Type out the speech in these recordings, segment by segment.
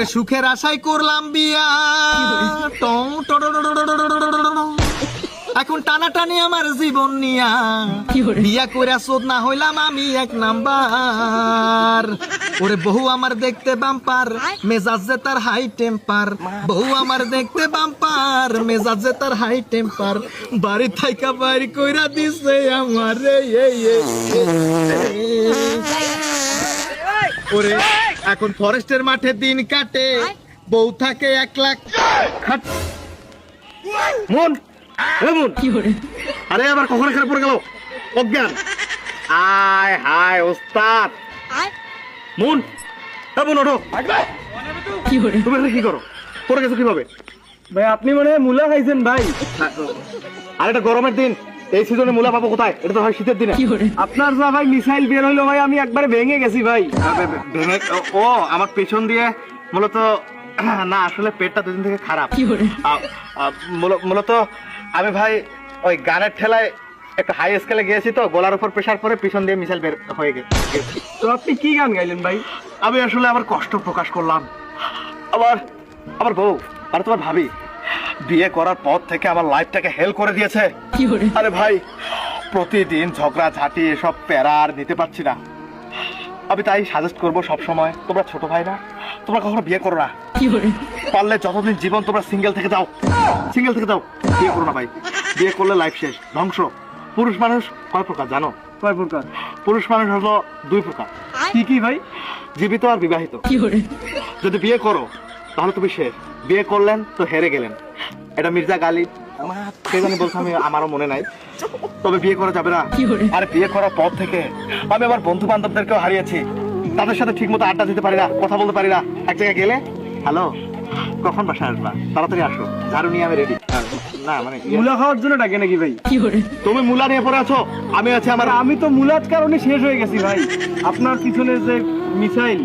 ওরে সুখের আশাই করলাম বিয়া, এখন টানাটানি আমার জীবন নিয়া, বিয়া কইরা শোধ না হইলাম আমি এক নাম্বার। ওরে বহু আমার দেখতে বাম্পার, মেজাজে তার হাই টেম্পার, বহু আমার দেখতে বাম্পার, মেজাজে তার হাই টেম্পার, বাড়ি থাইকা বাড়ি কইরা দিছে আমার রে। ওরে এখন ফরেস্টের মাঠে দিন কাটে, বউ থাকে 1 লাখ। মন আরে আবার কখন এখানে পড়ে গেল অজ্ঞান। আয় হায় ওস্তাদ মন, মন ওঠো। তুমি এখানে কি করো? পড়ে গেছো কিভাবে? ভাই আপনি মনে হয় মূলা খাইছেন ভাই। আর এটা গরমের দিন, এই সিজনে মূলা পাবো কোথায়? এটা তো হয় শীতের দিনে। আপনার যা ভাই মিসাইল বের হইলো ভাই, আমি একবারে ভেঙে গেছি ভাই। ভেঙে? ও আমার পেছন দিয়ে মূলত না, আসলে পেটটা দুদিন থেকে খারাপ। মূলত আমি ভাই ওই গানের ঠেলায় একটু হাই স্কেলে গিয়েছি তো, গলার উপর প্রেসার পরে পিছন দিয়ে মিসাইল বের হয়ে গেছে। তো আপনি কি গান গাইলেন ভাই? আমি আসলে আমার কষ্ট প্রকাশ করলাম। আমার বউ আর তোমার ভাবি বিয়ে করার পর থেকে আমার লাইফটাকে হেল করে দিয়েছে। আরে ভাই প্রতিদিন ঝগড়া ঝাঁটি এসব প্যারা আর নিতে পারছি না। আমি তাই সাজেস্ট করবো সব সময়, তোমরা ছোট ভাই না, তোমরা কখনো বিয়ে করো না। পারলে যতদিন জীবন তোমরা সিঙ্গেল থেকে যাও, বিয়ে করো না ভাই। বিয়ে করলে লাইফ শেষ, ধ্বংস। পুরুষ মানুষ কয় প্রকার জানো? কয় প্রকার? পুরুষ মানুষ হলো 2 প্রকার। কি কি ভাই? জীবিত আর বিবাহিত। যদি বিয়ে করো তাহলে তুমি শেষ, বিয়ে করলেন তো হেরে গেলেন। এটা মির্জা গালিব কে জানি বলছে, আমি আমারও মনে নাই। তবে বিয়ে করা যাবে না। আর বিয়ে করার পর থেকে আমি আমার বন্ধু বান্ধবদেরকেও হারিয়েছি। তাদের সাথে ঠিক মতো আড্ডা দিতে পারি না, কথা বলতে পারি না। এক জায়গায় গেলে হ্যালো কখন বাসায় আসবা, তাড়াতাড়ি আসো, ঝাড়ু নিয়ে আমি রেডি। না মানে মূলা খাওয়ার জন্য ডাকে নাকি ভাই? তুমি মূলা নিয়ে পড়ে আছো, আমি আছি আমার। আমি তো মূলার কারণে শেষ হয়ে গেছি ভাই। আপনার পিছনে যে মিসাইল।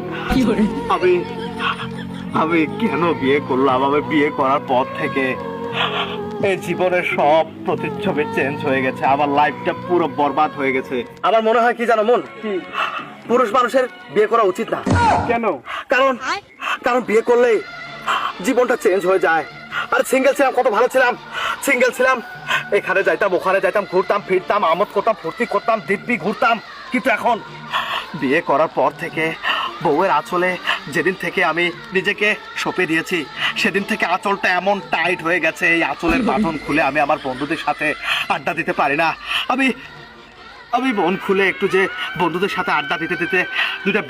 আমি কেন বিয়ে করলাম? আমি বিয়ে করার পর থেকে এই জীবনের সব প্রতিচ্ছবি চেঞ্জ হয়ে গেছে, আমার লাইফটা পুরো বরবাদ হয়ে গেছে। আমার মনে হয় কি জানো মন, পুরুষ মানুষের বিয়ে করা উচিত না। কেন? কারণ বিয়ে করলে জীবনটা চেঞ্জ হয়ে যায়। আর সিঙ্গেল ছিলাম, কত ভালো ছিলাম। সিঙ্গেল ছিলাম, এখানে যাইতাম ওখানে যাইতাম, ঘুরতাম ফিরতাম, আমোদ করতাম, ফুর্তি করতাম, দিব্যি ঘুরতাম। কিন্তু এখন বিয়ে করার পর থেকে বউয়ের আঁচলে যেদিন থেকে আমি নিজেকে সঁপে দিয়েছি, সেদিন থেকে আঁচলটা এমন টাইট হয়ে গেছে, এই আঁচলের বাঁধন খুলে আমি আমার বন্ধুদের সাথে আড্ডা দিতে পারি না। আমি মন খুলে একটু যে বন্ধুদের সাথে আড্ডা দিতে দিতে 2টা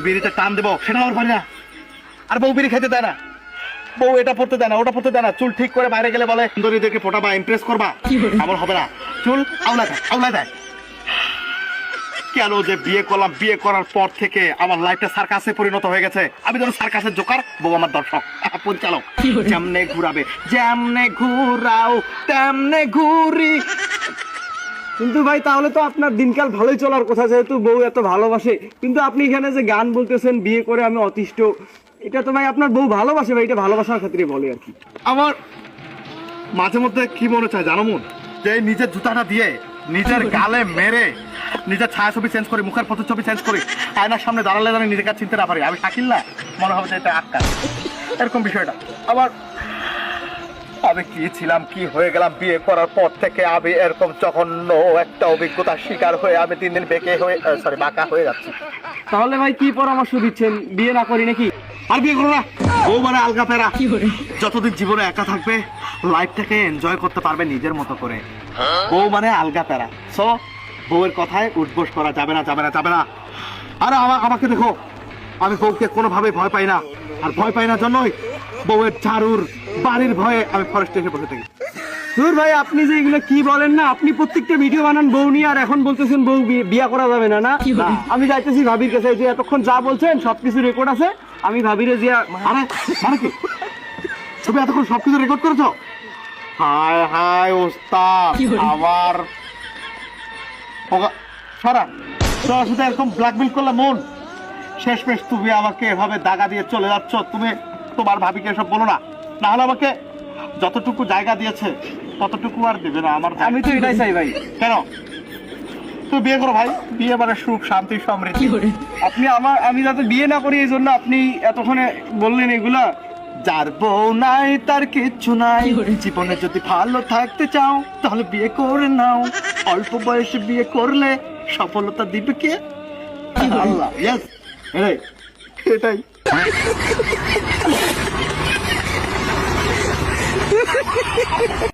বিড়িতে টান দেবো, সেটা আমার পারি না। আর বউ বিড়ি খেতে দেয় না, বউ এটা পড়তে দেয় না, ওটা পড়তে দেয় না। চুল ঠিক করে বাইরে গেলে বলে সুন্দরীদেরকে ফোটাবা, ইমপ্রেস করবা, এমন হবে না। চুল আউলা দেয়। কেন যে বিয়ে করলাম? বিয়ে করার পর থেকে আমার লাইফটা সার্কাসে পরিণত হয়ে গেছে। আমি যেন সার্কাসের জোকার, বউ আমার দর্শক, পরিচালক। যেমনে ঘুরাবে, যেমনে ঘুরাও তেমনে ঘুরি। কিন্তু ভাই তাহলে তো আপনার দিনকাল ভালোই চলার কথা, যেহেতু বউ এত ভালোবাসে। কিন্তু আপনি এখানে যে গান বলতেছেন বিয়ে করে আমি অতিষ্ঠ, এটা তো ভাই আপনার বউ ভালোবাসে ভাই, এটা ভালোবাসার খাতিরে বলে আর কি। আমার মাঝে মধ্যে কি মনে চায় জানো মন, যে নিজের জুতাটা দিয়ে নিজের গালে মেরে নিজের ছায়াছবি চেঞ্জ করি, মুখের প্রতিচ্ছবি চেঞ্জ করি, আয়নার সামনে দাঁড়ালে যেন নিজেকে চিনতে না পারি। আমি শাকিল না, মনে হবে যে এটা আটকা, এরকম বিষয়টা। আবার আমি কি ছিলাম, কি হয়ে গেলাম বিয়ে করার পর থেকে। আমি এরকম জঘন্য একটা অভিজ্ঞতার শিকার হয়ে আমি 3 দিন বাঁকা হয়ে যাচ্ছি। তাহলে ভাই কি পরামর্শ দিচ্ছেন, বিয়ে না করি নাকি? আর বিয়ে করো না, বউ মানে আলগা পেরা। যতদিন জীবনে একা থাকবে লাইফটাকে এনজয় করতে পারবে নিজের মতো করে। বউ মানে আলগা পেরা, সো বউয়ের কথায় উঠবোস করা যাবে না। আর আমাকে দেখো, আমি বউকে কোনোভাবে ভয় পাই না। আর ভয় পাই না জন্যই বউয়ের ঝাড়ুর বাড়ির ভয়ে আমি ফরেস্টে এসে বসে থাকি। ধুর ভাই, আপনি যে এগুলো কি বলেন না, আপনি প্রত্যেকটা ভিডিও বানান বউ নিয়ে, আর এখন বলতেছেন বউ বিয়া করা যাবে না। না আমি যাইতেছি ভাবির কাছে, যে এতক্ষণ যা বলছেন সবকিছু রেকর্ড আছে, আমি ভাবিরে যে মানে কি তুমি এতক্ষণ সবকিছু রেকর্ড করেছো? হায় ওস্তাদ, আবার সারা তোর সাথে এরকম ব্ল্যাকমেল করলে মন, শেষমেশ তুমি আমাকে এভাবে দাগা দিয়ে চলে যাচ্ছ। তুমি তোমার ভাবিকে এসব বলো না, না হলে আমাকে যতটুকু জায়গা দিয়েছে ততটুকু আর দেবে না আমার। আমি তো এটাই চাই ভাই। কেন? তুমি বিয়ে করো ভাই, বিয়ে মানে সুখ শান্তি সমৃদ্ধি। আমি যাতে বিয়ে না করি এই জন্য আপনি এতক্ষণে বললেন এগুলা। যার বউ নাই তার কিচ্ছু নাই, জীবনে যদি ভালো থাকতে চাও তাহলে বিয়ে করে নাও। অল্প বয়সে বিয়ে করলে সফলতা দিবে কে? আল্লাহ, ইয়েস, এটাই।